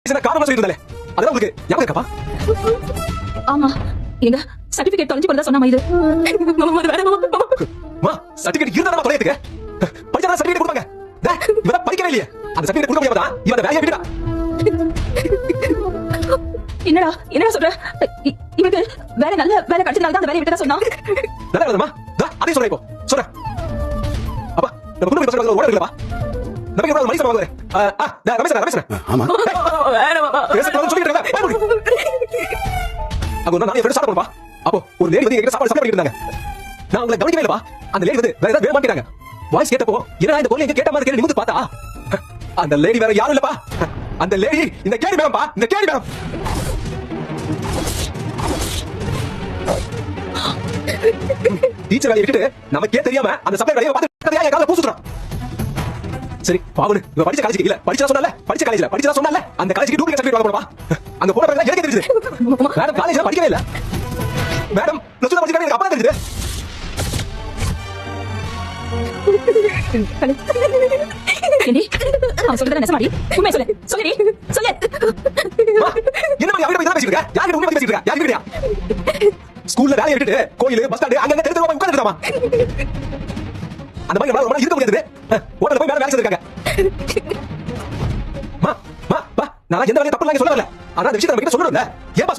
சின்ன காரணமா சொல்லிட்டு இருந்தாலே அதெல்லாம் உங்களுக்கு ஞாபகம் இருக்காப்பா? ஆமா, எங்க சர்டிபிகேட் தொலைஞ்சு போறதா சொன்னாமா இது? மா சர்டிபிகேட் இருந்தா தொலையதுக்கு படிச்சா சர்டிபிகேட் கொடுப்பாங்க. இவன் படிக்கவே இல்லையே, அந்த சர்டிபிகேட் கொடுக்க முடியாம தான் இவன் வேலையை விட்டுடா. என்னடா சொல்ற? இவருக்கு வேலை நல்ல வேலை கிடைச்சதுனால தான் அந்த வேலையை விட்டதா சொன்னா. நல்ல வேலைமா அதே சொல்றேன். இப்போ சொல்றேன் அப்பா, நம்ம குடும்ப பசங்க ஓட இருக்கலப்பா. நம்ம ஒரு மனுஷன் வாங்குறேன். ரமேஷ் ஆமா பேசுறது சொல்லிட்டு இருக்கா? அங்க ஒரு நாள் ஃப்ரெண்ட் சாப்பிட போறப்பா. அப்போ ஒரு லேடி வந்து என்கிட்ட சாப்பாடு பண்ணிட்டு இருந்தாங்க. நான் உங்களை கவனிக்கவே இல்லப்பா. அந்த லேடி வந்து வேற ஏதாவது வேற மாட்டேறாங்க. வாய்ஸ் கேட்டப்போ என்னடா இந்த பொண்ணு எங்க கேட்ட மாதிரி கேட்டு நிமிந்து பார்த்தா அந்த லேடி வேற யாரும் இல்லப்பா. அந்த லேடி இந்த கேடி மேம்பா, இந்த கேடி மேம். டீச்சர் வேலையை விட்டுட்டு நமக்கே தெரியாம அந்த சப்ளை வேலையை பார்த்து என் கால பூசுறான். சரி பாவனு இவ படிச்ச காலேஜ் இல்ல, படிச்சா சொன்னல, படிச்ச காலேஜ்ல படிச்சா சொன்னல, அந்த காலேஜுக்கு டூப்ளிகேட் சர்டிபிகேட் வாங்க போறப்பா. அங்க போற பிறகு எனக்கு தெரிஞ்சது மேடம் காலேஜ்ல படிக்கவே இல்ல. மேடம் பிளஸ் 2 படிச்சா எனக்கு அப்பா தெரிஞ்சது. அவன் சொல்றத நெசமாடி? உண்மை சொல்லு, சொல்லுடி, சொல்லு. என்ன மாதிரி அவகிட்ட பேசிட்டு இருக்க? யார்கிட்ட உண்மை பேசிட்டு இருக்க? யார்கிட்டயா? ஸ்கூல்ல வேலையை விட்டுட்டு கோயில் பஸ் ஸ்டாண்ட் அங்க தெரு தெருவா உட்கார்ந்துட்டாமா. அந்த மாதிரி நம்மளால இருக்க முடியாது. ஹோட்டல்ல போய் மேல வேலை செஞ்சிருக்காங்க. மா மா பா நான் எந்த வேலையும் தப்பு இல்ல சொல்ல வரல. ஆனா அந்த விஷயத்தை நம்ம கிட்ட சொல்லணும்ல.